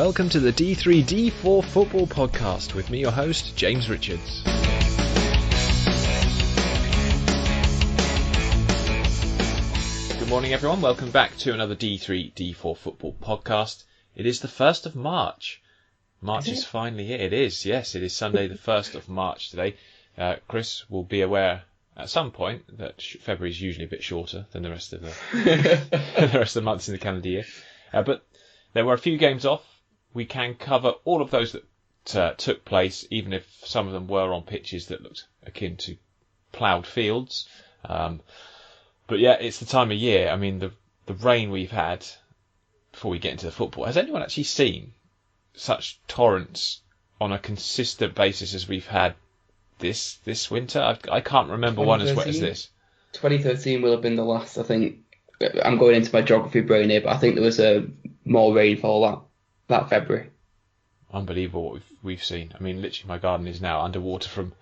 welcome to the D3D4 Football Podcast with me, your host, James Richards. Good morning, everyone. Welcome back to another D3D4 Football Podcast. It is the 1st of March. March is finally here. It is, yes. It is Sunday, the 1st of March today. Chris will be aware at some point that February is usually a bit shorter than the rest of the months in the calendar year. But there were a few games off. We can cover all of those that took place, even if some of them were on pitches that looked akin to ploughed fields. But yeah, it's the time of year. I mean, the rain we've had, before we get into the football, has anyone actually seen such torrents on a consistent basis as we've had this winter? I can't remember one as wet as this. 2013 will have been the last, I think. I'm going into my geography brain here, but I think there was more rainfall that February. Unbelievable what we've seen. I mean, literally my garden is now underwater from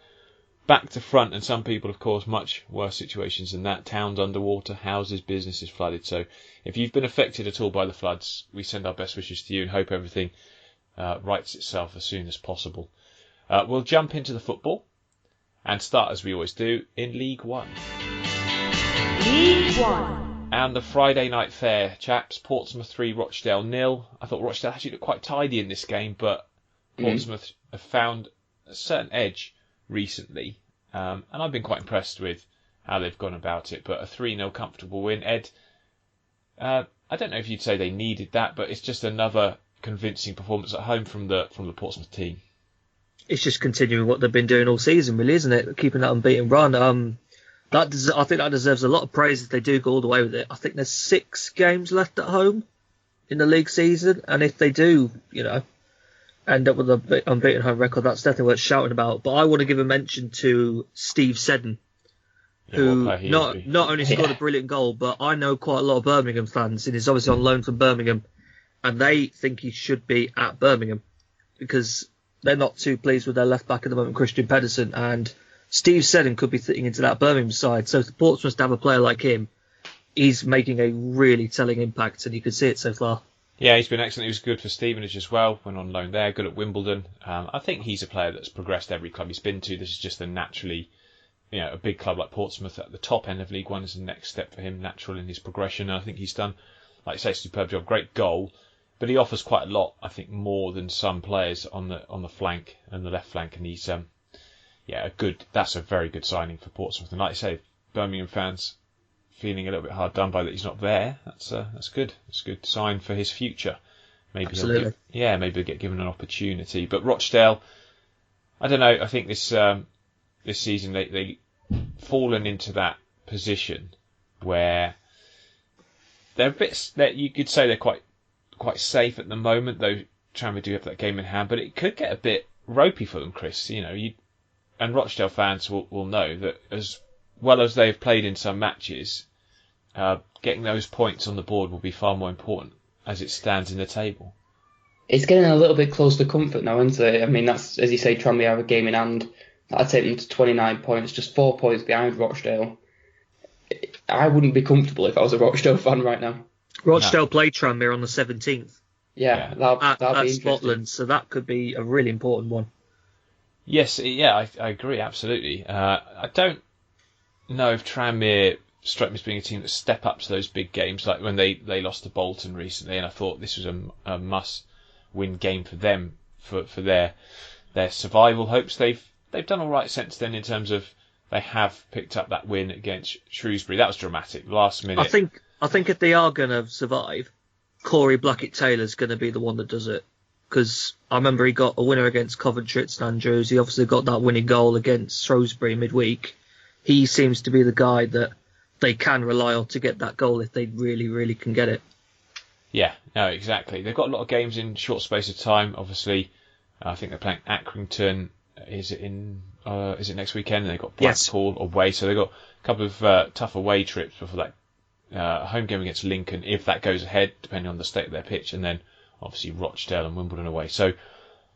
back to front, and some people, of course, much worse situations than that. Towns underwater, houses, businesses flooded. So if you've been affected at all by the floods, we send our best wishes to you and hope everything rights itself as soon as possible. We'll jump into the football and start, as we always do, in League One. League One. And the Friday night fare, chaps, Portsmouth 3, Rochdale 0. I thought Rochdale actually looked quite tidy in this game, but Portsmouth have found a certain edge recently. And I've been quite impressed with how they've gone about it. But a 3-0 comfortable win. Ed, I don't know if you'd say they needed that, but it's just another convincing performance at home from the Portsmouth team. It's just continuing what they've been doing all season, really, isn't it? Keeping that unbeaten run. I think that deserves a lot of praise if they do go all the way with it. I think there's 6 games left at home in the league season, and if they do, end up with an unbeaten home record, that's definitely worth shouting about. But I want to give a mention to Steve Seddon, who not only scored a brilliant goal, but I know quite a lot of Birmingham fans, and he's obviously on loan from Birmingham, and they think he should be at Birmingham because they're not too pleased with their left back at the moment, Christian Pedersen, and Steve Seddon could be fitting into that Birmingham side. So for Portsmouth to have a player like him, he's making a really telling impact, and you can see it so far. Yeah, he's been excellent. He was good for Stevenage as well, went on loan there, good at Wimbledon. I think he's a player that's progressed every club he's been to. This is just a naturally, a big club like Portsmouth at the top end of League One is the next step for him, natural in his progression. And I think he's done, like you say, a superb job, great goal. But he offers quite a lot, I think, more than some players on the flank and the left flank, and he's that's a very good signing for Portsmouth. And like I say, Birmingham fans feeling a little bit hard done by that he's not there. That's good. It's a good sign for his future. Maybe Absolutely. Maybe he'll get given an opportunity. But Rochdale, I don't know. I think this season they fallen into that position where they're a bit. You could say they're quite safe at the moment, though. Tranmere do have that game in hand, but it could get a bit ropey for them, Chris. And Rochdale fans will know that as well as they've played in some matches, getting those points on the board will be far more important as it stands in the table. It's getting a little bit close to comfort now, isn't it? I mean, that's, as you say, Tranmere have a game in hand. I'd take them to 29 points, just 4 points behind Rochdale. I wouldn't be comfortable if I was a Rochdale fan right now. Rochdale play Tranmere on the 17th. Yeah. That'll be interesting. Scotland, so that could be a really important one. Yes, I agree, absolutely. I don't know if Tranmere struck me as being a team that step up to those big games, like when they lost to Bolton recently, and I thought this was a must-win game for them, for their survival hopes. They've done all right since then in terms of they have picked up that win against Shrewsbury. That was dramatic, last minute. I think if they are going to survive, Corey Blackett-Taylor's going to be the one that does it. Because I remember he got a winner against Coventry at St Andrews. He obviously got that winning goal against Shrewsbury midweek. He seems to be the guy that they can rely on to get that goal if they really, really can get it. Yeah, no, exactly. They've got a lot of games in short space of time. Obviously, I think they're playing Accrington. Is it next weekend? And they've got Blackpool away. So they've got a couple of tough away trips before that home game against Lincoln, if that goes ahead, depending on the state of their pitch. And then obviously Rochdale and Wimbledon away. So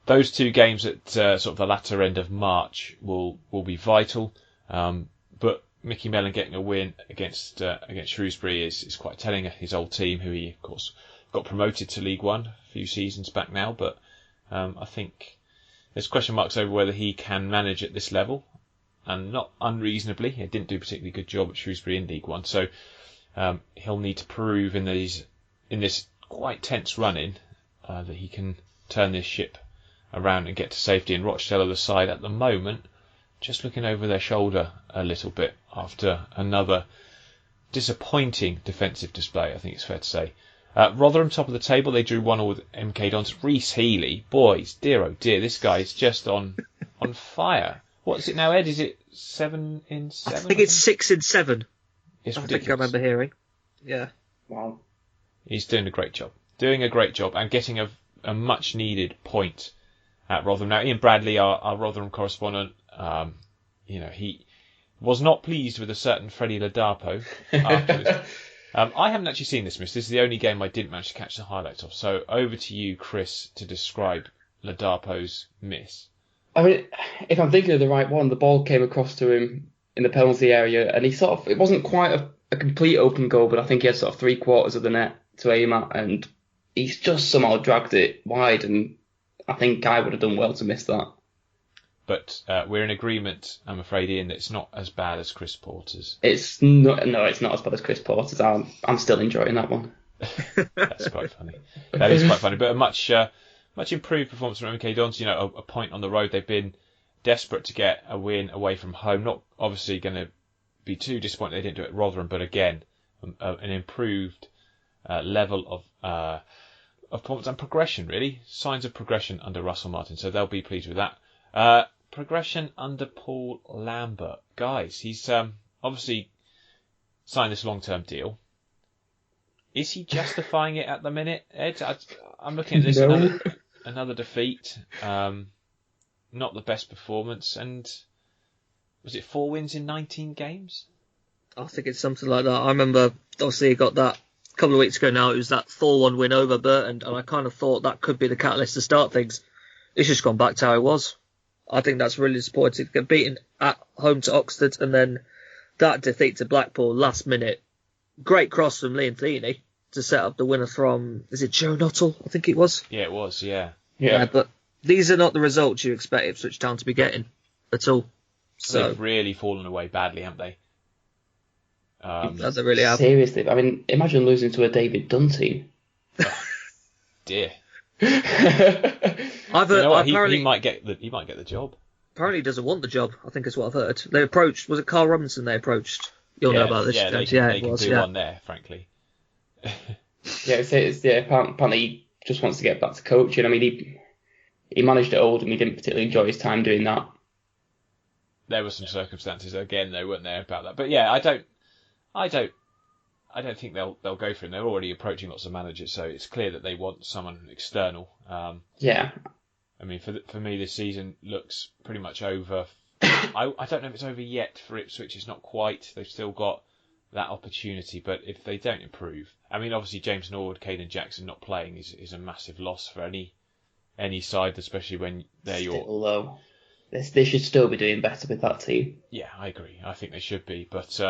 those 2 games at sort of the latter end of March will be vital. But Mickey Mellon getting a win against Shrewsbury is quite telling. His old team, who he of course got promoted to League One a few seasons back now, but I think there's question marks over whether he can manage at this level, and not unreasonably. He didn't do a particularly good job at Shrewsbury in League One, so he'll need to prove in this quite tense run-in that he can turn this ship around and get to safety. And Rochdale are the side at the moment just looking over their shoulder a little bit after another disappointing defensive display, I think it's fair to say. Rotherham, top of the table, they drew 1-1 with MK Dons. Reece Healey, boys, dear oh dear, this guy is just on fire. What is it now, Ed? Is it 7 in 7? I think it's 6 in 7. It's I ridiculous. think I remember hearing. Yeah. Wow. He's doing a great job. And getting a much needed point at Rotherham. Now, Ian Bradley, our Rotherham correspondent, he was not pleased with a certain Freddie Ladapo after this. I haven't actually seen this, miss. This is the only game I didn't manage to catch the highlights of. So over to you, Chris, to describe Ladapo's miss. I mean, if I'm thinking of the right one, the ball came across to him in the penalty area, and it wasn't quite a complete open goal, but I think he had sort of 3/4 of the net to aim at, and he's just somehow dragged it wide, and I think I would have done well to miss that. But we're in agreement, I'm afraid, Ian, that it's not as bad as Chris Porter's. It's not as bad as Chris Porter's. I'm still enjoying that one. That's quite funny. That is quite funny, but a much improved performance from MK Dons. A point on the road. They've been desperate to get a win away from home. Not obviously going to be too disappointed they didn't do it at Rotherham, but again, an improved level of performance and progression, really. Signs of progression under Russell Martin, so they'll be pleased with that. Progression under Paul Lambert. Guys, he's obviously signed this long-term deal. Is he justifying it at the minute, Ed? I'm looking at this, No. another defeat. Not the best performance, and was it 4 wins in 19 games? I think it's something like that. I remember, obviously, he got that a couple of weeks ago now. It was that 4-1 win over Burton, and I kind of thought that could be the catalyst to start things. It's just gone back to how it was. I think that's really disappointing. Get beaten at home to Oxford, and then that defeat to Blackpool last minute. Great cross from Liam Feeney to set up the winner from, is it Joe Nuttall? I think it was. Yeah, it was, yeah. Yeah. But these are not the results you expect Ipswich Town to be getting at all. So They've really fallen away badly, haven't they? they really have. Seriously, I mean, imagine losing to a David Dunn team. Dear. I've You heard, know what? apparently, He might get the job. apparently he doesn't want the job, I think is what I've heard. They approached, was it Carl Robinson they approached? You'll know about this. Yeah, they James. can, Yeah, they it can was. do Yeah. one there, frankly. Apparently he just wants to get back to coaching. I mean, he managed at Oldham. He didn't particularly enjoy his time doing that. There were some circumstances again, they weren't there about that. But yeah, I don't think they'll go for him. They're already approaching lots of managers, so it's clear that they want someone external. Yeah. I mean, for me, this season looks pretty much over. I don't know if it's over yet for Ipswich. It's not quite. They've still got that opportunity, but if they don't improve, I mean, obviously James Norwood, Caden Jackson not playing is a massive loss for any side, especially when they're Still, though, they should still be doing better with that team. Yeah, I agree. I think they should be, but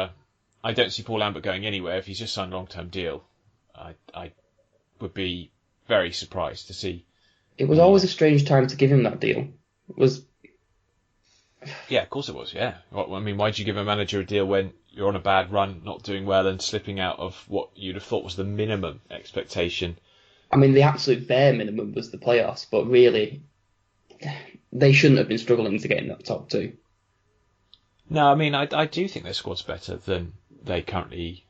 I don't see Paul Lambert going anywhere. If he's just signed a long-term deal, I would be very surprised to see. It was always a strange time to give him that deal. It was. Yeah, of course it was. Yeah, I mean, why'd you give a manager a deal when you're on a bad run, not doing well, and slipping out of what you'd have thought was the minimum expectation? I mean, the absolute bare minimum was the playoffs, but really, they shouldn't have been struggling to get in that top two. No, I mean, I do think their squad's better than they currently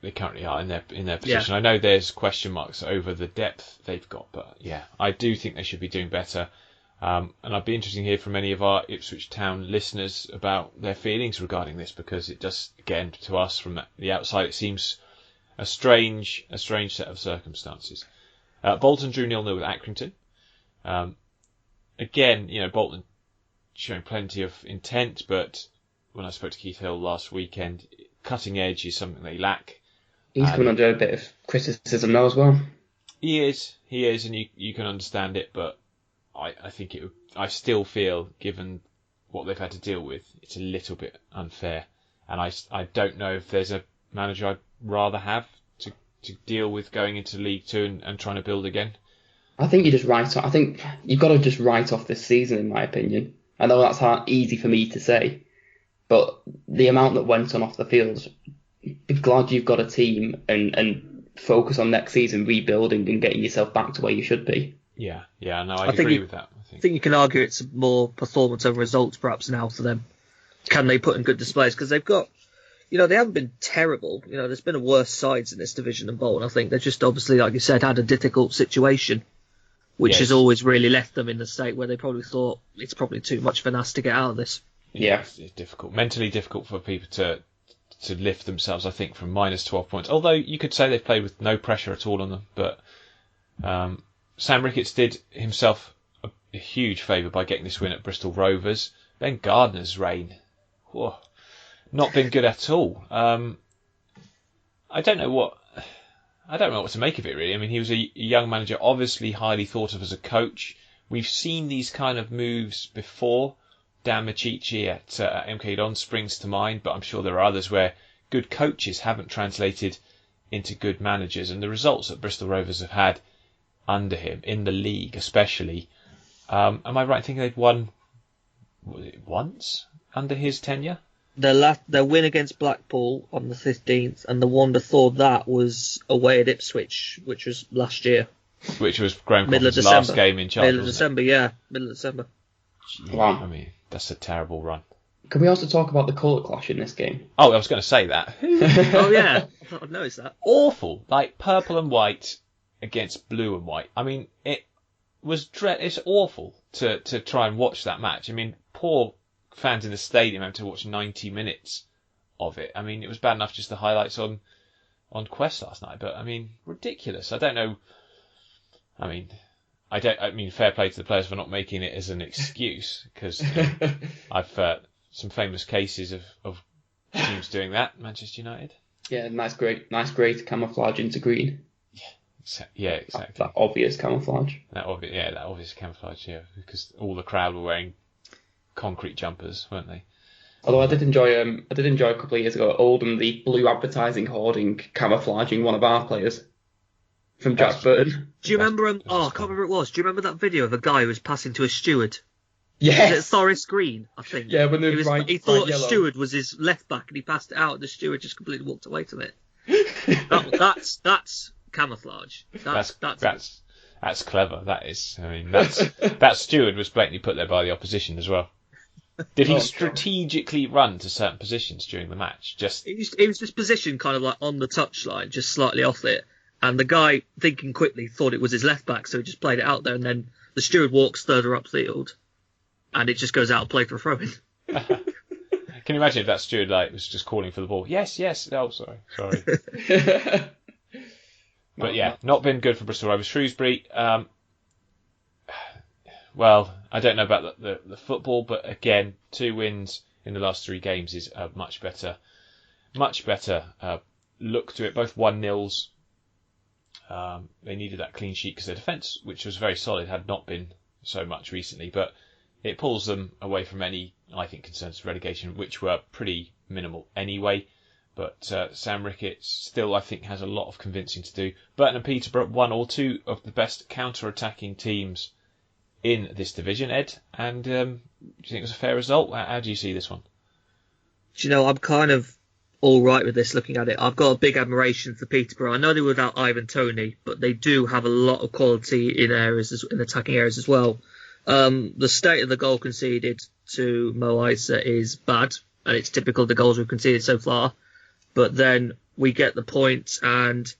are in their position. Yeah. I know there's question marks over the depth they've got, but yeah, I do think they should be doing better. And I'd be interested to hear from any of our Ipswich Town listeners about their feelings regarding this, because it does, again, to us from the outside, it seems a strange set of circumstances. Bolton drew 0-0 with Accrington. Again, Bolton showing plenty of intent, but when I spoke to Keith Hill last weekend, cutting edge is something they lack. He's coming under a bit of criticism now as well. He is, and you can understand it, but I think I still feel, given what they've had to deal with, it's a little bit unfair. And I don't know if there's a manager I'd rather have deal with going into League Two and trying to build again? I think I think you've got to just write off this season, in my opinion. I know that's easy for me to say, but the amount that went on off the field, be glad you've got a team and focus on next season rebuilding and getting yourself back to where you should be. Yeah, no, I agree with that. I think you can argue it's more performance over results perhaps now for them. Can they put in good displays? Because they've got, they haven't been terrible. There's been worse sides in this division than Bolton. I think they've just obviously, like you said, had a difficult situation, which has always really left them in the state where they probably thought it's probably too much for Nas to get out of this. Yeah. It's difficult, mentally difficult for people to lift themselves, I think, from minus 12 points. Although you could say they've played with no pressure at all on them. But Sam Ricketts did himself a huge favour by getting this win at Bristol Rovers. Ben Gardner's reign, not been good at all. I don't know what to make of it, really. I mean, he was a young manager, obviously highly thought of as a coach. We've seen these kind of moves before. Dan Machici at MK Dons springs to mind, but I'm sure there are others where good coaches haven't translated into good managers. And the results that Bristol Rovers have had under him, in the league especially, am I right in thinking they'd won once under his tenure? Their win against Blackpool on the 15th, and the one before that was away at Ipswich, which was last year. Which was Graham Coffin's last game in charge. Middle of December, yeah. Middle of December. Wow. I mean, that's a terrible run. Can we also talk about the colour clash in this game? Oh, I was going to say that. Oh, yeah. I thought I'd noticed that. Awful. Like purple and white against blue and white. I mean, it's awful to try and watch that match. I mean, poor fans in the stadium having to watch 90 minutes of it. I mean, it was bad enough just the highlights on Quest last night, but I mean, ridiculous. I don't know. I mean, fair play to the players for not making it as an excuse, because I've some famous cases of teams doing that. Manchester United. Yeah, nice grey to camouflage into green. Yeah, exactly. That obvious camouflage. That obvious camouflage. Yeah, because all the crowd were wearing concrete jumpers, weren't they? Although I did enjoy a couple of years ago at Oldham, the blue advertising hoarding camouflaging one of our players from Jack Burton. Do you remember I can't remember what it was. Do you remember that video of a guy who was passing to a steward? Yes. Was it Forest Green, I think? Yeah, when he thought a steward was his left back and he passed it out and the steward just completely walked away from it. That's camouflage. That's clever. That is. I mean, that steward was blatantly put there by the opposition as well. Did he strategically run to certain positions during the match? He was just positioned kind of like on the touchline, just slightly off it. And the guy, thinking quickly, thought it was his left back, so he just played it out there. And then the steward walks further upfield, and it just goes out of play for a throw-in. Can you imagine if that steward was just calling for the ball? Yes. Oh, sorry. But yeah, not been good for Bristol Rovers. Shrewsbury. Well, I don't know about the football, but again, 2 wins in the last 3 games is a much better look to it. Both 1-0s. They needed that clean sheet because their defence, which was very solid, had not been so much recently. But it pulls them away from any, I think, concerns of relegation, which were pretty minimal anyway. But Sam Ricketts still, I think, has a lot of convincing to do. Burton and Peterborough, 1 or 2 of the best counter-attacking teams in this division, Ed. And do you think it was a fair result? How do you see this one? Do you know, I'm kind of all right with this looking at it. I've got a big admiration for Peterborough. I know they were without Ivan Toney, but they do have a lot of quality in attacking areas as well. The state of the goal conceded to Mo Isa is bad, and it's typical of the goals we've conceded so far. But then we get the point, and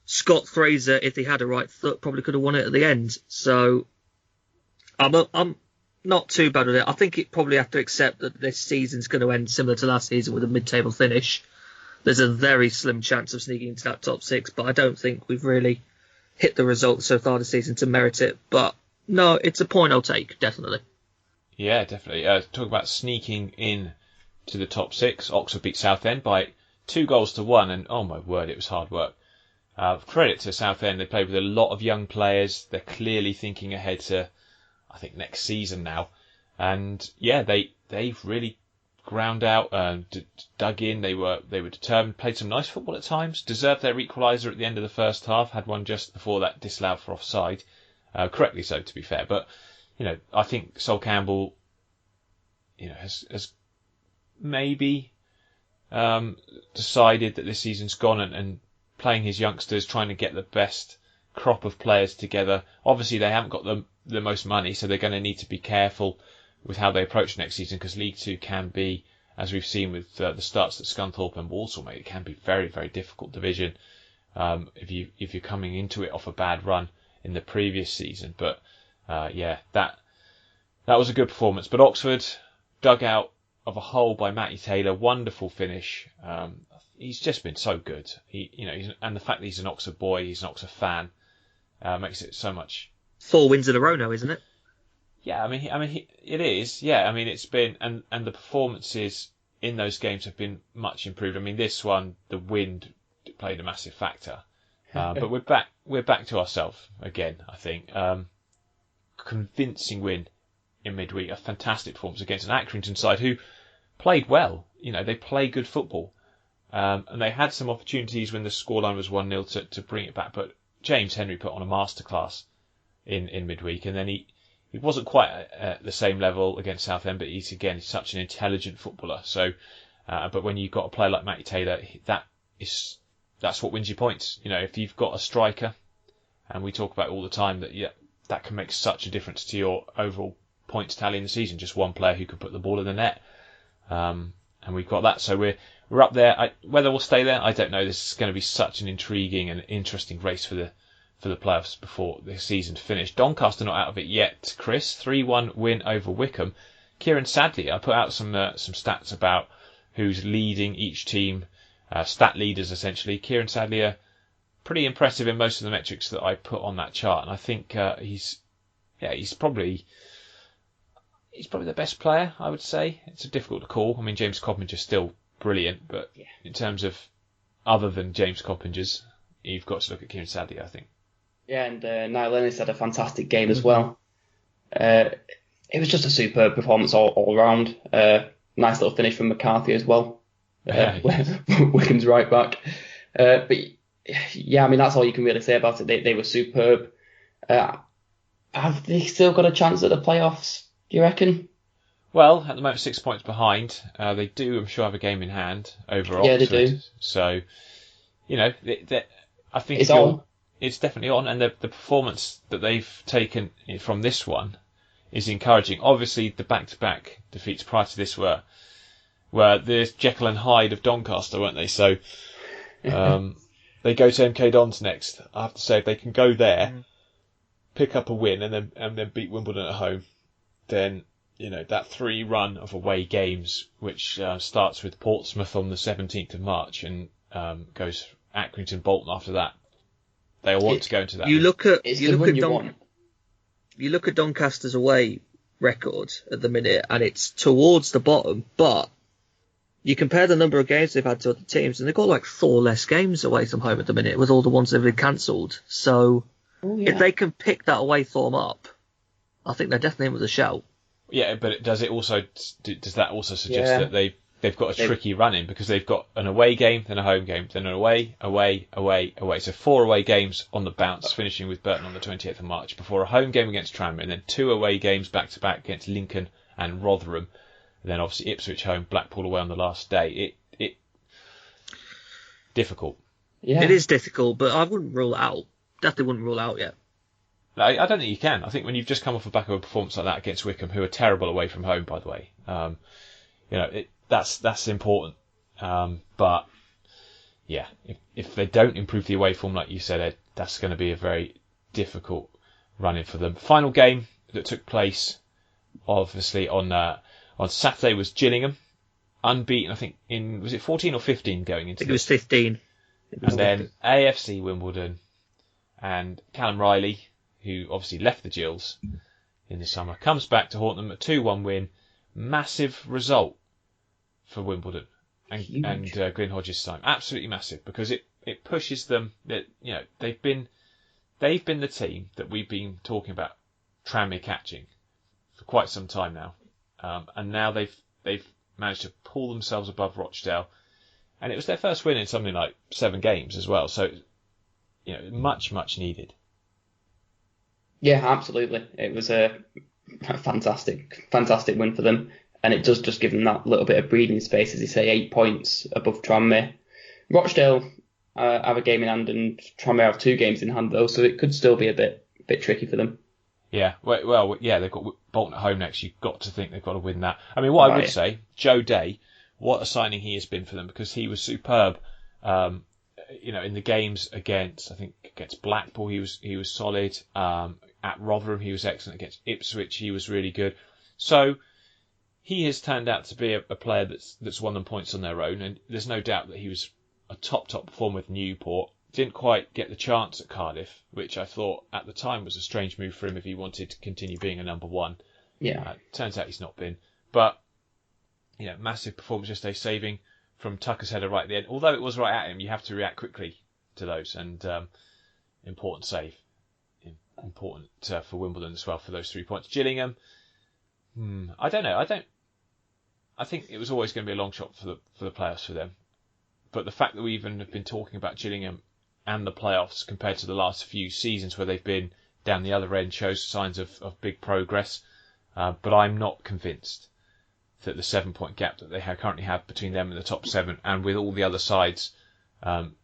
Scott Fraser, if he had a right foot, probably could have won it at the end. So I'm not too bad with it. I think it probably have to accept that this season's going to end similar to last season with a mid-table finish. There's a very slim chance of sneaking into that top 6, but I don't think we've really hit the results so far this season to merit it. But no, it's a point I'll take, definitely. Yeah, definitely. Talk about sneaking in to the top 6. Oxford beat Southend by 2-1, and oh my word, it was hard work. Credit to Southend, they played with a lot of young players. They're clearly thinking ahead to, I think, next season now. And yeah, they've really ground out, dug in. They were determined, played some nice football at times, deserved their equaliser at the end of the first half, had one just before that disallowed for offside, correctly so to be fair. But I think Sol Campbell, has maybe decided that this season's gone and playing his youngsters, trying to get the best crop of players together. Obviously, they haven't got the most money, so they're going to need to be careful with how they approach next season, because League Two can be, as we've seen with the starts that Scunthorpe and Walsall made, it can be very, very difficult division if you're coming into it off a bad run in the previous season. But that was a good performance. But Oxford dug out of a hole by Matty Taylor, wonderful finish. He's just been so good. And the fact that he's an Oxford boy, he's an Oxford fan, makes it so much. 4 wins in a row now, isn't it? Yeah, it is. Yeah, it's been, and the performances in those games have been much improved. This one, the wind played a massive factor, but we're back to ourselves again. I think convincing win in midweek, a fantastic performance against an Accrington side who played well. They play good football, and they had some opportunities when the scoreline was 1-0 to bring it back. But James Henry put on a masterclass in midweek, and then he wasn't quite at the same level against Southend, but he's such an intelligent footballer. So, but when you've got a player like Matty Taylor, that's what wins you points. If you've got a striker, and we talk about it all the time, that can make such a difference to your overall points tally in the season. Just one player who can put the ball in the net, and we've got that. So we're up there. Whether we'll stay there, I don't know. This is going to be such an intriguing and interesting race for the playoffs before the season finished. Doncaster not out of it yet, Chris. 3-1 win over Wickham. Kieran Sadlier, I put out some stats about who's leading each team, stat leaders essentially. Kieran Sadlier, pretty impressive in most of the metrics that I put on that chart, and I think he's probably the best player, I would say. It's difficult to call. James Coppinger's still brilliant, but in terms of other than James Coppinger's, you've got to look at Kieran Sadlier, I think. Yeah, and Niall Ennis had a fantastic game as well. It was just a superb performance all round. Nice little finish from McCarthy as well. Wickham's right back. But yeah, that's all you can really say about it. They were superb. Have they still got a chance at the playoffs, do you reckon? Well, at the moment, 6 points behind. They do, I'm sure, have a game in hand over Oxford. Yeah, they do. So, I think it's on. It's definitely on, and the performance that they've taken from this one is encouraging. Obviously, the back-to-back defeats prior to this were the Jekyll and Hyde of Doncaster, weren't they? So they go to MK Dons next. I have to say, if they can go there, pick up a win, and then beat Wimbledon at home, then that 3 run of away games, which starts with Portsmouth on the 17th of March and goes Accrington, Bolton after that. They all want to go into that. You look at Doncaster's away record at the minute, and it's towards the bottom. But you compare the number of games they've had to other teams, and they've got like 4 less games away from home at the minute, with all the ones they've been cancelled. So if they can pick that away form up, I think they're definitely in with a shout. Yeah, but does that also suggest that they've got a tricky run in, because they've got an away game, then a home game, then an away. So 4 away games on the bounce, finishing with Burton on the 28th of March, before a home game against Tranmere, and then 2 away games back-to-back against Lincoln and Rotherham. And then obviously Ipswich home, Blackpool away on the last day. It difficult. Yeah. It is difficult, but I wouldn't rule it out. Definitely wouldn't rule it out yet. I don't think you can. I think when you've just come off the back of a performance like that against Wickham, who are terrible away from home, by the way, that's important. But yeah, if they don't improve the away form, like you said, Ed, that's going to be a very difficult run-in for them. Final game that took place, obviously, on Saturday was Gillingham, unbeaten, I think, was it 14 or 15 going into it was 15. And then AFC Wimbledon and Callum Riley, who obviously left the Gills in the summer, comes back to haunt them, a 2-1 win. Massive result for Wimbledon and Glyn Hodges' time. Absolutely massive, because it pushes them. That they've been the team that we've been talking about Tranmere catching for quite some time now, and now they've managed to pull themselves above Rochdale. And it was their first win in something like 7 games as well. So, much, much needed. Yeah, absolutely. It was a fantastic win for them. And it does just give them that little bit of breathing space, as you say, 8 points above Tranmere. Rochdale have a game in hand and Tranmere have 2 games in hand, though, so it could still be a bit tricky for them. Yeah, well, they've got Bolton at home next. You've got to think they've got to win that. I mean, what I would say, Joe Day, what a signing he has been for them, because he was superb. In the games against Blackpool, he was solid. At Rotherham, he was excellent. Against Ipswich, he was really good. So he has turned out to be a player that's won them points on their own, and there's no doubt that he was a top performer with Newport. Didn't quite get the chance at Cardiff, which I thought at the time was a strange move for him if he wanted to continue being a number one. Yeah. Turns out he's not been. But, massive performance yesterday, saving from Tucker's header right at the end. Although it was right at him, you have to react quickly to those. And important save. Important for Wimbledon as well for those 3 points. Gillingham, I don't know. I think it was always going to be a long shot for the playoffs for them. But the fact that we even have been talking about Gillingham and the playoffs compared to the last few seasons where they've been down the other end shows signs of big progress. But I'm not convinced that the 7-point gap that they currently have between them and the top 7, and with all the other sides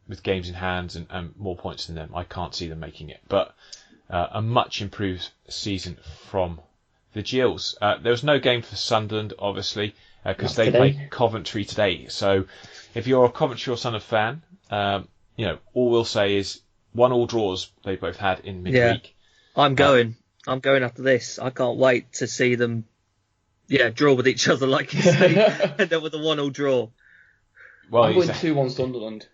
with games in hand and more points than them, I can't see them making it. But a much improved season from the Gills. There was no game for Sunderland, obviously, because they played Coventry today. So if you're a Coventry or Sunderland fan, all we'll say is 1-1 draws they both had in midweek. Yeah. I'm going after this. I can't wait to see them draw with each other, like you say, end up with a 1-1 draw. Well, I'm going 2-1 Sunderland.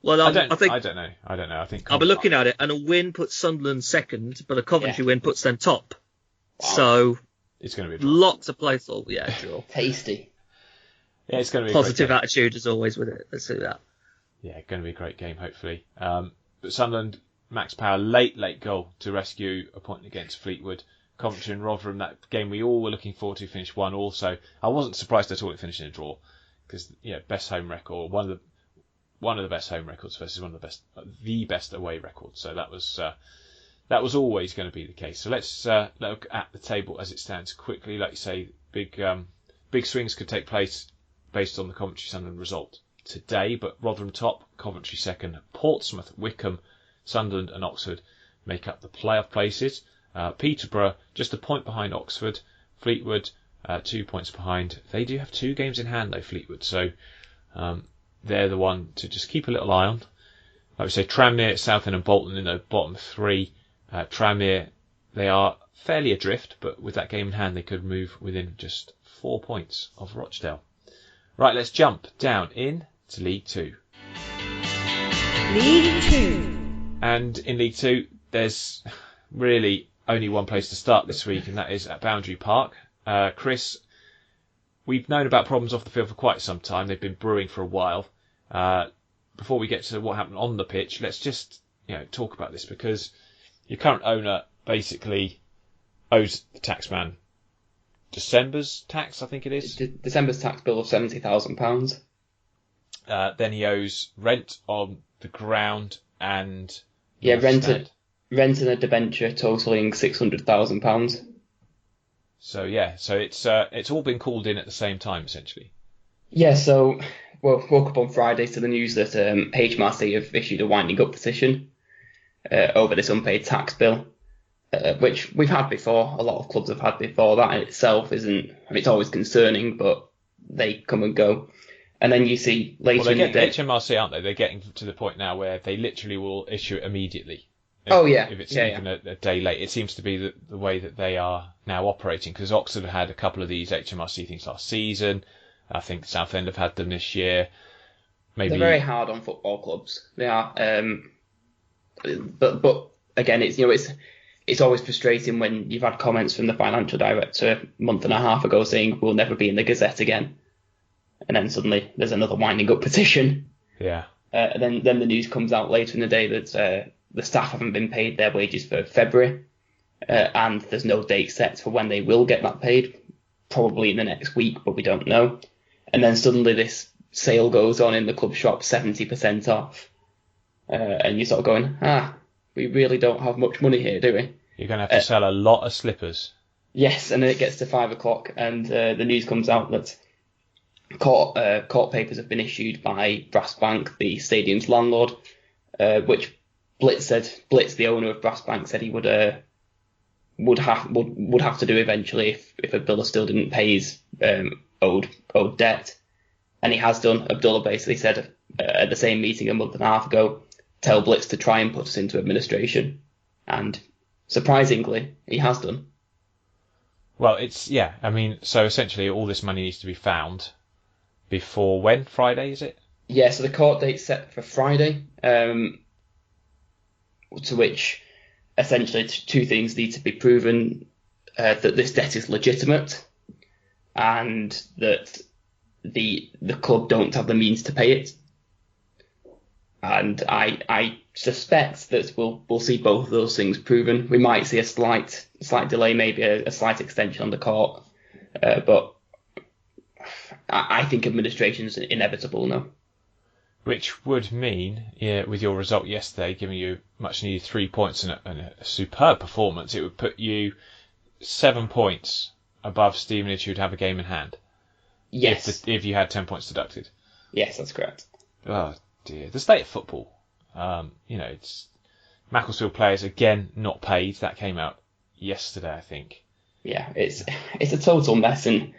Well, I don't know. I think I'll be looking at it, and a win puts Sunderland second, but a Coventry win puts them top. Wow. So it's going to be a draw. Lots of play for. Yeah, draw. Tasty. Yeah, it's going to be positive attitude as always with it. Let's do that. Yeah, going to be a great game, hopefully. But Sunderland, Max Power, late goal to rescue a point against Fleetwood. Coventry and Rotherham, that game we all were looking forward to, finished 1-1. So I wasn't surprised at all it finished in a draw, because best home record, one of the best home records versus one of the best away records. So that was always going to be the case. So let's look at the table as it stands quickly. Like you say, big swings could take place based on the Coventry Sunderland result today. But Rotherham top, Coventry second, Portsmouth, Wickham, Sunderland and Oxford make up the playoff places. Peterborough just a point behind Oxford. Fleetwood 2 points behind. They do have 2 games in hand though, Fleetwood. So they're the one to just keep a little eye on. Like we say, Tranmere, Southend and Bolton in the bottom 3. Tranmere, they are fairly adrift, but with that game in hand, they could move within just 4 points of Rochdale. Right, let's jump down in to League 2. League 2. And in League 2, there's really only one place to start this week, and that is at Boundary Park. Chris, we've known about problems off the field for quite some time. They've been brewing for a while. Before we get to what happened on the pitch, let's just talk about this, because your current owner basically owes the taxman December's tax, I think it is. December's tax bill of £70,000. Then he owes rent on the ground and rent and a debenture totaling £600,000. So it's all been called in at the same time essentially. Yeah, so woke up on Friday to the news that HMRC have issued a winding up petition over this unpaid tax bill, which we've had before. A lot of clubs have had before. That in itself it's always concerning, but they come and go. And then you see later in the day... HMRC, aren't they? They're getting to the point now where they literally will issue it immediately. If it's even a day late. It seems to be the way that they are now operating, because Oxford had a couple of these HMRC things last season. I think Southend have had them this year. Maybe they're very hard on football clubs. They are. But again, it's always frustrating when you've had comments from the financial director a month and a half ago saying we'll never be in the Gazette again. And then suddenly there's another winding up petition. Yeah. Then the news comes out later in the day that the staff haven't been paid their wages for February, and there's no date set for when they will get that paid. probably in the next week, but we don't know. And then suddenly this sale goes on in the club shop, 70% off. And you're sort of going, we really don't have much money here, do we? You're going to have to sell a lot of slippers. Yes, and then it gets to 5 o'clock and the news comes out that court papers have been issued by Brass Bank, the stadium's landlord, which Blitz, the owner of Brass Bank, said he would have to do eventually if Abdullah still didn't pay his owed debt, and he has done. Abdullah basically said at the same meeting a month and a half ago, tell Blitz to try and put us into administration, and surprisingly, he has done. Well, so essentially all this money needs to be found before when? Friday, is it? Yeah, so the court date's set for Friday, to which essentially two things need to be proven: that this debt is legitimate, and that the club don't have the means to pay it. And I suspect that we'll see both of those things proven. We might see a slight delay, maybe a slight extension on the court, but I think administration is inevitable now. Which would mean, with your result yesterday, giving you much needed 3 points and a superb performance, it would put you 7 points above Stevenage, who'd have a game in hand. Yes. If you had 10 points deducted. Yes, that's correct. Oh dear, the state of football. It's Macclesfield players again not paid. That came out yesterday, I think. Yeah, it's a total mess, and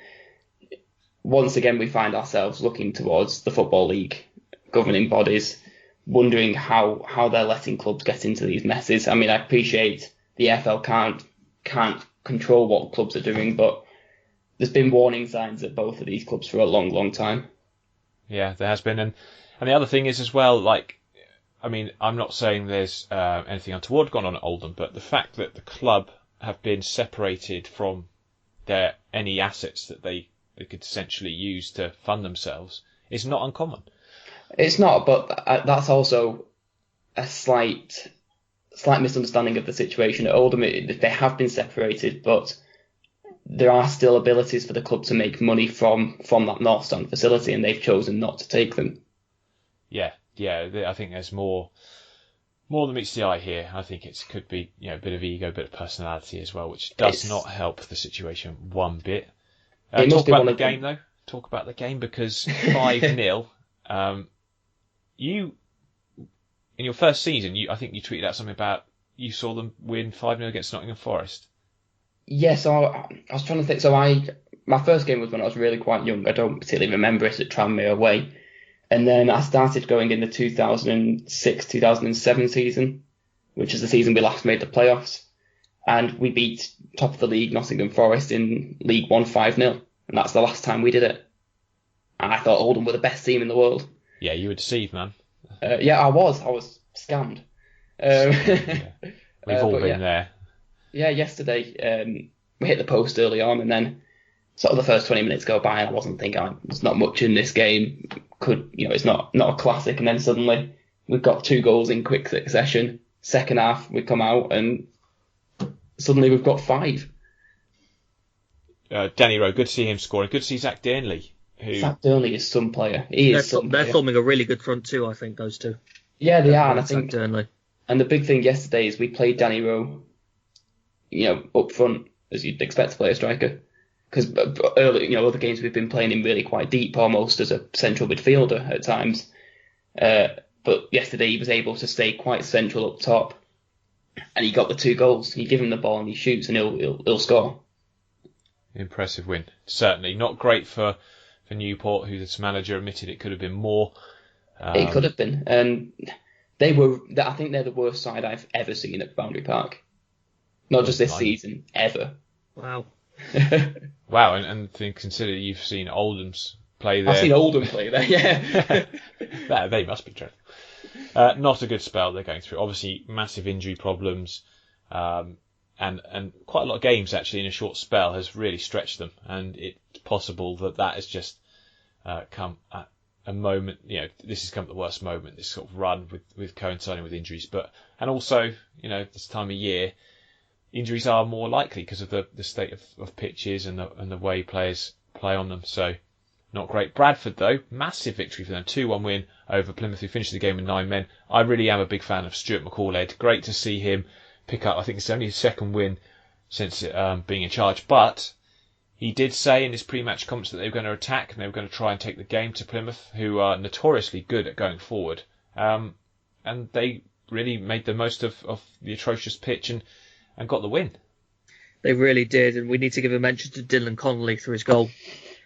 once again we find ourselves looking towards the Football League governing bodies, wondering how they're letting clubs get into these messes. I mean, I appreciate the EFL can't control what clubs are doing, but there's been warning signs at both of these clubs for a long, long time. Yeah, there has been, and the other thing is as well, I'm not saying there's anything untoward gone on at Oldham, but the fact that the club have been separated from any assets that they could essentially use to fund themselves is not uncommon. It's not, but that's also a slight misunderstanding of the situation at Oldham. They have been separated, but there are still abilities for the club to make money from that North Stand facility, and they've chosen not to take them. Yeah, I think there's more than meets the eye here. I think it could be a bit of ego, a bit of personality as well, which does not help the situation one bit. Talk about the game, though. Talk about the game, because 5-0. You, in your first season, I think you tweeted out something about you saw them win 5-0 against Nottingham Forest. Yeah, so I was trying to think. So my first game was when I was really quite young. I don't particularly remember it at Tranmere away. And then I started going in the 2006-2007 season, which is the season we last made the playoffs. And we beat top of the league Nottingham Forest in League One 5-0. And that's the last time we did it. And I thought Oldham were the best team in the world. Yeah, you were deceived, man. Yeah, I was scammed. We've all been there. Yeah, yesterday we hit the post early on, and then sort of the first 20 minutes go by, and I wasn't thinking, there's not much in this game. It's not a classic, and then suddenly we've got 2 goals in quick succession. Second half, we come out, and suddenly we've got 5. Danny Rowe, good to see him scoring. Good to see Zach Dearnley. Zach Dearnley is some player. They're forming a really good front two, I think, those two. Yeah, they are, and I think Zach Dearnley. And the big thing yesterday is we played Danny Rowe, up front, as you'd expect to play a striker. Because early, other games we've been playing him really quite deep, almost as a central midfielder at times. But yesterday he was able to stay quite central up top, and he got the 2 goals. You give him the ball and he shoots, and he'll score. Impressive win, certainly. Not great for Newport, whose manager admitted it could have been more. It could have been, and I think they're the worst side I've ever seen at Boundary Park. Not just this season, ever. Wow. Wow, and consider you've seen Oldham's play there. I've seen Oldham play there, yeah. They must be dreadful. Not a good spell they're going through. Obviously, massive injury problems, and quite a lot of games actually in a short spell has really stretched them. And it's possible that has just come at a moment. This has come at the worst moment. This sort of run with coinciding with injuries, and also this time of year, injuries are more likely because of the state of pitches and the way players play on them. So not great. Bradford, though, massive victory for them. 2-1 win over Plymouth, who finished the game with 9 men. I really am a big fan of Stuart McCall-Ed. Great to see him pick up. I think it's only his second win since being in charge. But he did say in his pre-match comments that they were going to attack and they were going to try and take the game to Plymouth, who are notoriously good at going forward. And they really made the most of the atrocious pitch and got the win. They really did, and we need to give a mention to Dylan Connolly for his goal.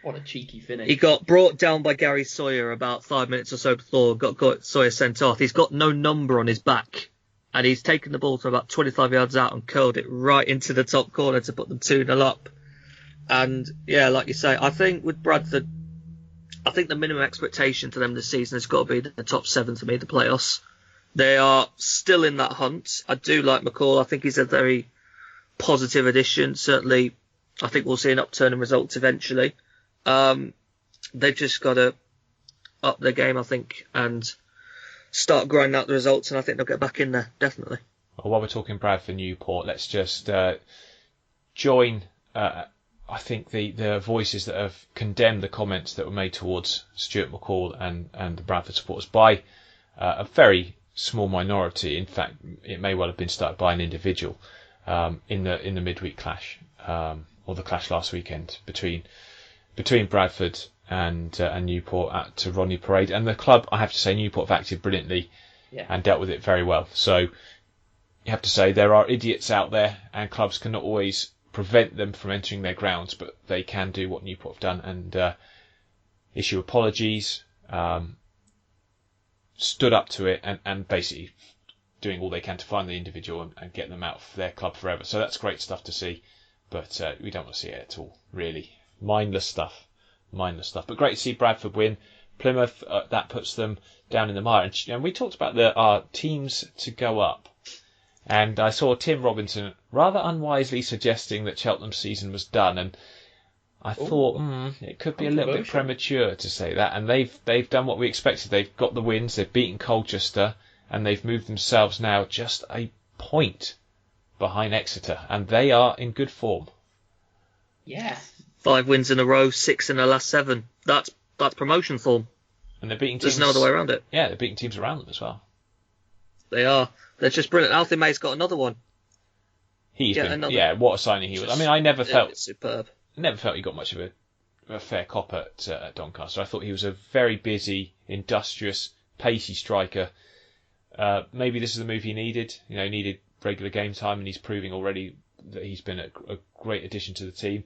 What a cheeky finish. He got brought down by Gary Sawyer about 5 minutes or so before, got Sawyer sent off. He's got no number on his back, and he's taken the ball from about 25 yards out and curled it right into the top corner to put them 2-0 up. And, yeah, like you say, I think with Bradford, I think the minimum expectation for them this season has got to be the top 7 to me, the playoffs. They are still in that hunt. I do like McCall. I think he's a very positive addition. Certainly, I think we'll see an upturn in results eventually. They've just got to up their game, I think, and start grinding out the results, and I think they'll get back in there, definitely. Well, while we're talking Bradford Newport, let's just join, I think, the voices that have condemned the comments that were made towards Stuart McCall and the Bradford supporters by a very small minority. In fact, it may well have been started by an individual in the midweek clash, or the clash last weekend between Bradford and Newport at Rodney Parade. And the club, I have to say, Newport have acted brilliantly and dealt with it very well. So you have to say there are idiots out there, and clubs cannot always prevent them from entering their grounds, but they can do what Newport have done and issue apologies, stood up to it, and basically doing all they can to find the individual and get them out of their club forever. So that's great stuff to see, but we don't want to see it at all, really. Mindless stuff. But great to see Bradford win. Plymouth, that puts them down in the mire. And we talked about our teams to go up. And I saw Tim Robinson rather unwisely suggesting that Cheltenham's season was done. And I thought, it could be a little bit premature to say that. And they've done what we expected. They've got the wins. They've beaten Colchester. And they've moved themselves now just a point behind Exeter. And they are in good form. Yeah. 5 wins in a row, 6 in the last 7. That's promotion form. And they're beating There's teams. no other way around it. Yeah, they're beating teams around them as well. They are. They're just brilliant. Alfie May's got another one. What a signing he was. I mean, I never felt superb. Never felt he got much of a fair cop at Doncaster. I thought he was a very busy, industrious, pacey striker. Maybe this is the move he needed. He needed regular game time, and he's proving already that he's been a great addition to the team.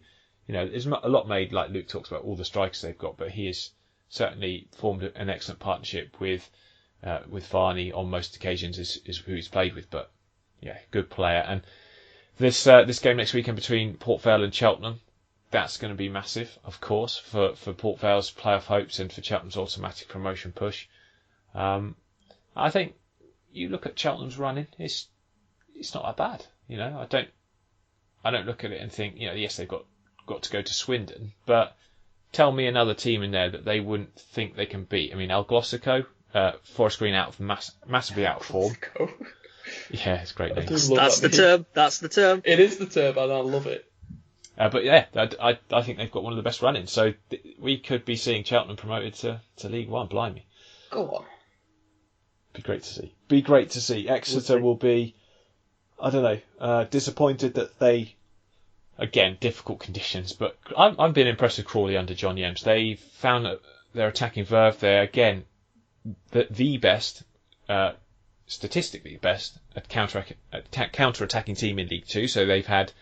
There's a lot made, like Luke talks about, all the strikers they've got, but he has certainly formed an excellent partnership with Varney on most occasions, is who he's played with. But yeah, good player. And this game next weekend between Port Vale and Cheltenham, that's going to be massive, of course, for Port Vale's playoff hopes and for Cheltenham's automatic promotion push. I think you look at Cheltenham's running, it's not that bad. I don't look at it and think, yes, they've got to go to Swindon, but tell me another team in there that they wouldn't think they can beat. I mean, El Glossico, Forest Green massively out of form. Yeah, it's a great name. That's the term. It is the term, and I love it. But yeah, I think they've got one of the best run-ins. So we could be seeing Cheltenham promoted to League One. Blimey. Go on. Be great to see. Exeter will be, I don't know, disappointed that they, again, difficult conditions, but I've been impressed with Crawley under John Yems. They've found that their attacking verve, they're, again, the best, statistically best, at counter-attacking team in League Two. So they've had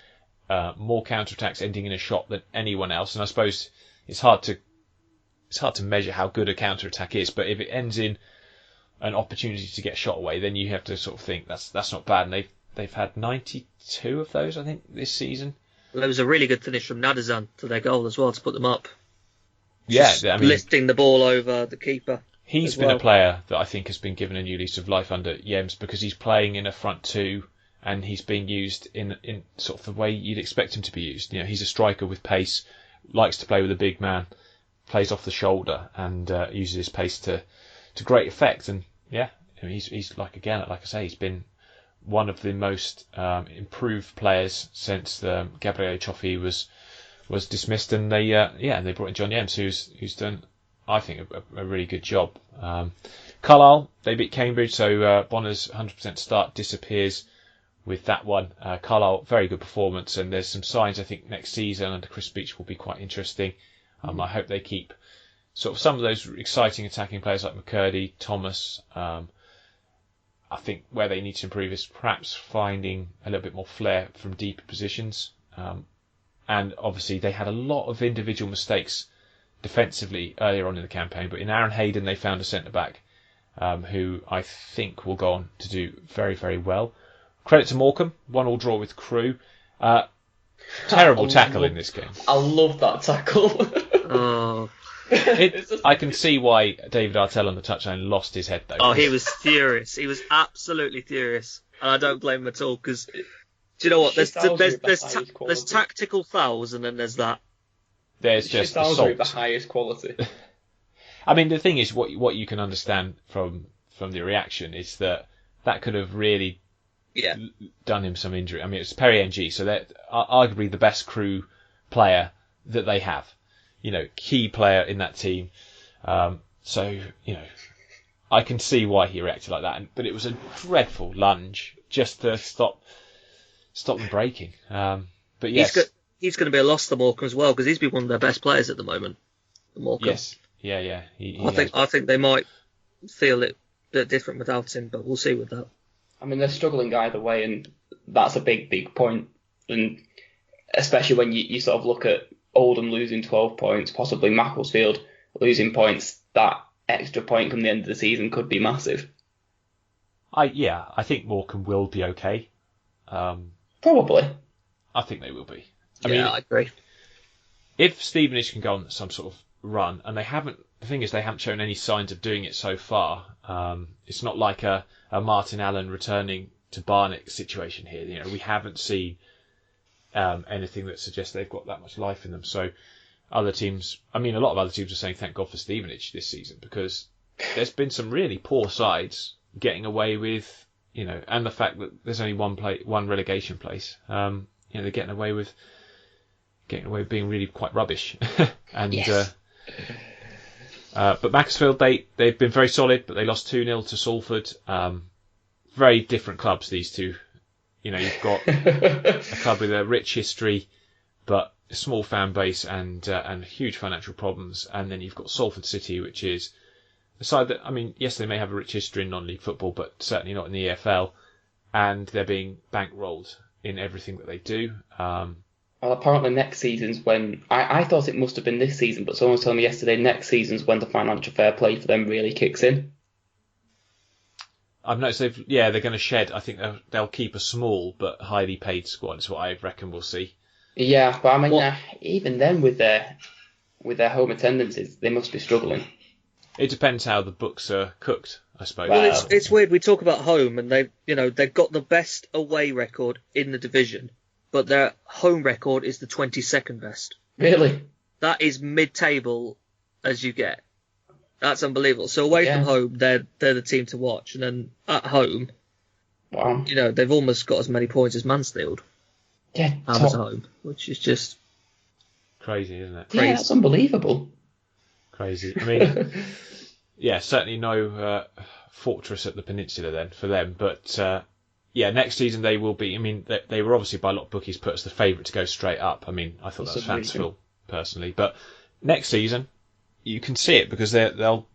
more counter-attacks ending in a shot than anyone else. And I suppose it's hard to measure how good a counter-attack is, but if it ends in an opportunity to get a shot away, then you have to sort of think that's not bad. And they've had 92 of those, I think, this season. Well, there was a really good finish from Nadazan to their goal as well to put them up. Yeah, lifting the ball over the keeper. He's been a player that I think has been given a new lease of life under Yems, because he's playing in a front two and he's being used in sort of the way you'd expect him to be used. He's a striker with pace, likes to play with a big man, plays off the shoulder, and uses his pace to great effect. And yeah, he's like I say, he's been one of the most improved players since Gabriele Cioffi was dismissed, and they brought in John Yems, who's done, I think, a really good job. Carlisle, they beat Cambridge, so Bonner's 100% start disappears with that one. Carlisle, very good performance, and there's some signs, I think, next season under Chris Beech will be quite interesting. I hope they keep sort of some of those exciting attacking players like McCurdy, Thomas. I think where they need to improve is perhaps finding a little bit more flair from deeper positions. And obviously they had a lot of individual mistakes defensively earlier on in the campaign, but in Aaron Hayden they found a centre-back who I think will go on to do very, very well. Credit to Morecambe, 1-1 draw with Crewe. Terrible tackle in this game. I love that tackle. Oh. I can see why David Artell on the touchline lost his head, though. Oh, he was furious. He was absolutely furious. And I don't blame him at all, because, do you know what? There's tactical fouls, and then there's that. There's just assault. The highest quality. I mean, the thing is, what you can understand from the reaction is that could have really done him some injury. I mean, it's Perry NG, so they're arguably the best Crewe player that they have. Key player in that team. So, I can see why he reacted like that. But it was a dreadful lunge just to stop them breaking. But yes. He's going to be a loss to Morecambe as well, because he's been one of their best players at the moment. Morecambe. Yes. Yeah. I think they might feel it a bit different without him, but we'll see with that. I mean, they're struggling either way, and that's a big, big point. And especially when you sort of look at Oldham losing 12 points, possibly Macclesfield losing points, that extra point come the end of the season could be massive. I think Morecambe will be okay. Probably. I think they will be. I agree. If Stevenage can go on some sort of run, and the thing is they haven't shown any signs of doing it so far. It's not like a Martin Allen returning to Barnet situation here. We haven't seen anything that suggests they've got that much life in them. So other teams, a lot of other teams are saying thank God for Stevenage this season, because there's been some really poor sides getting away with, and the fact that there's only one relegation place. They're getting away with being really quite rubbish. And yes. But Macclesfield, they've been very solid, but they lost 2-0 to Salford. Very different clubs, these two. You've got a club with a rich history, but a small fan base and huge financial problems. And then you've got Salford City, which is a side that, yes, they may have a rich history in non-league football, but certainly not in the EFL. And they're being bankrolled in everything that they do. Well, apparently next season's when... I thought it must have been this season, but someone was telling me yesterday next season's when the financial fair play for them really kicks in. I've noticed they're going to shed. I think they'll keep a small but highly paid squad. Is what I reckon we'll see. Yeah, but even then with their home attendances, they must be struggling. It depends how the books are cooked, I suppose. Well, it's weird. We talk about home, and they've got the best away record in the division, but their home record is the 22nd best. Really? That is mid-table as you get. That's unbelievable. So away from home, they're the team to watch, and then at home, wow, they've almost got as many points as Mansfield. Yeah, at home, which is just crazy, isn't it? Yeah, that's unbelievable. Crazy. Certainly no fortress at the peninsula then for them. But next season they will be. They were obviously by a lot of bookies put as the favourite to go straight up. I thought that was fanciful personally, but next season you can see it because they'll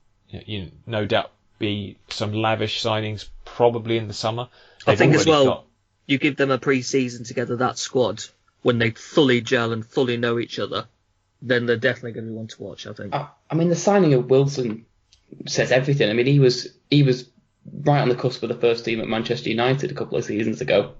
no doubt be some lavish signings probably in the summer. I think as well, you give them a pre-season together, that squad, when they fully gel and fully know each other, then they're definitely going to be one to watch, I think. The signing of Wilson says everything. He was right on the cusp of the first team at Manchester United a couple of seasons ago.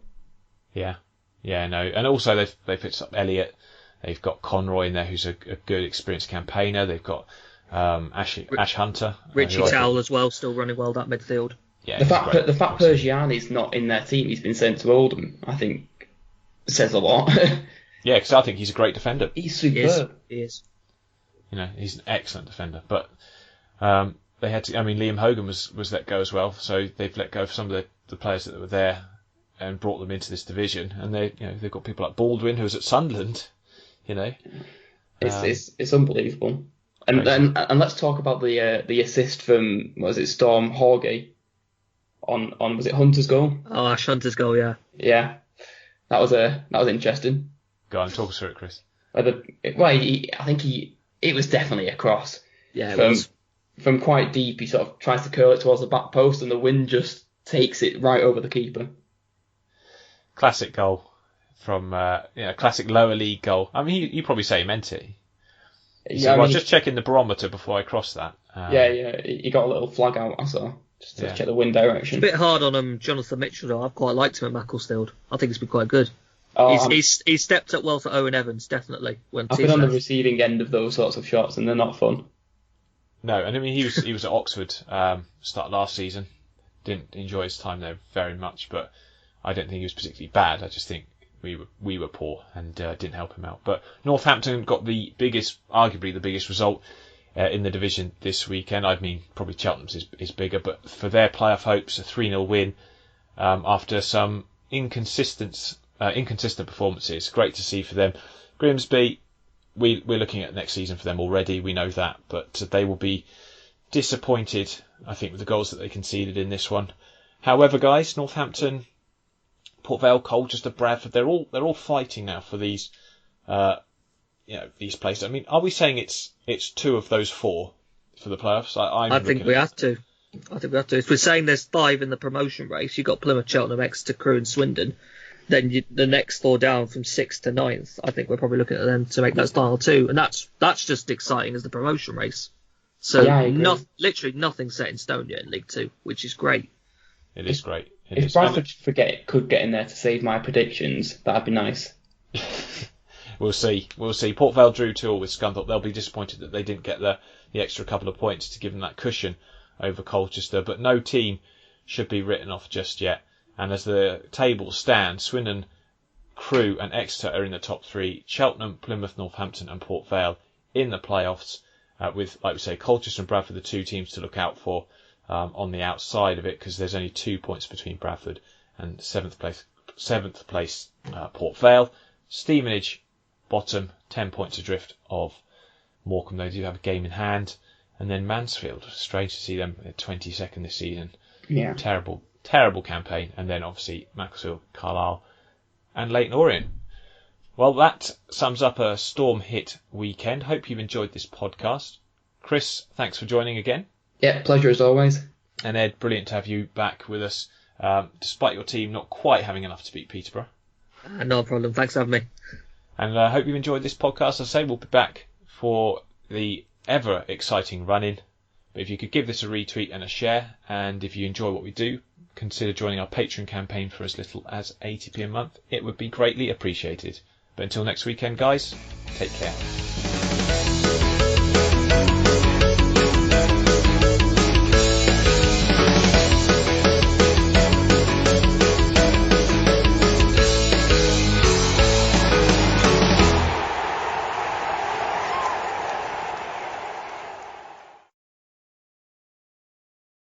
Yeah, no, and also they've picked up Elliott. They've got Conroy in there, who's a good, experienced campaigner. They've got Ash Hunter, Richie Towell as well, still running well that midfield. Yeah, the fact Persiani's not in their team, he's been sent to Oldham, I think says a lot. Yeah, because I think he's a great defender. He's superb. He is. He's an excellent defender. But they had to. Liam Hogan was let go as well, so they've let go of some of the players that were there and brought them into this division. And they've got people like Baldwin, who was at Sunderland. It's unbelievable. And let's talk about the assist from Storm Haughey on was it Hunter's goal? Oh, Ash Hunter's goal, yeah. Yeah, that was interesting. Go on, talk us through it, Chris. I think it was definitely a cross. Yeah, it was. From quite deep, he sort of tries to curl it towards the back post, and the wind just takes it right over the keeper. Classic goal from classic lower league goal. I mean, you probably say he meant it. Just checking the barometer before I cross that. He got a little flag out, I saw, just to check the wind direction. It's a bit hard on him, Jonathan Mitchell, though. I've quite liked him at Macclesfield. I think he's been quite good. He's stepped up well for Owen Evans, definitely. I've been on the receiving end of those sorts of shots, and they're not fun. No, and I mean he was at Oxford start last season. Didn't enjoy his time there very much, but I don't think he was particularly bad. I just think we were poor and didn't help him out. But Northampton got arguably the biggest result in the division this weekend. I mean, probably Cheltenham's is bigger, but for their playoff hopes, a 3-0 win after some inconsistent performances. Great to see for them. Grimsby, we're looking at next season for them already. We know that, but they will be disappointed, I think, with the goals that they conceded in this one. However, guys, Northampton, Port Vale, Colchester, Bradford, they're all fighting now for these places. I mean, are we saying it's 2 of those 4 for the playoffs? I think we have to. If we're saying there's 5 in the promotion race, you've got Plymouth, Cheltenham, Exeter, Crewe and Swindon. Then the next 4 down from 6th to 9th, I think we're probably looking at them to make that final 2, and that's just exciting as the promotion race. So literally nothing set in stone yet in League 2, which is great. It is great. If Bradford could get in there to save my predictions, that'd be nice. We'll see. Port Vale drew 2-2 with Scunthorpe. They'll be disappointed that they didn't get the extra couple of points to give them that cushion over Colchester, but no team should be written off just yet. And as the table stands, Swindon, Crewe and Exeter are in the top 3. Cheltenham, Plymouth, Northampton and Port Vale in the playoffs, with, like we say, Colchester and Bradford, the 2 teams to look out for on the outside of it, because there's only 2 points between Bradford and 7th place Port Vale. Stevenage, bottom, 10 points adrift of Morecambe. They do have a game in hand. And then Mansfield, strange to see them at 22nd this season. Yeah. Terrible campaign. And then obviously Macclesfield, Carlisle and Leyton Orient. Well, that sums up a storm-hit weekend. Hope you've enjoyed this podcast. Chris, thanks for joining again. Yeah, pleasure as always. And Ed, brilliant to have you back with us, despite your team not quite having enough to beat Peterborough. No problem. Thanks for having me. And I hope you've enjoyed this podcast. As I say, we'll be back for the ever exciting run-in. But if you could give this a retweet and a share, and if you enjoy what we do, consider joining our Patron campaign for as little as 80p a month. It would be greatly appreciated. But until next weekend, guys, take care.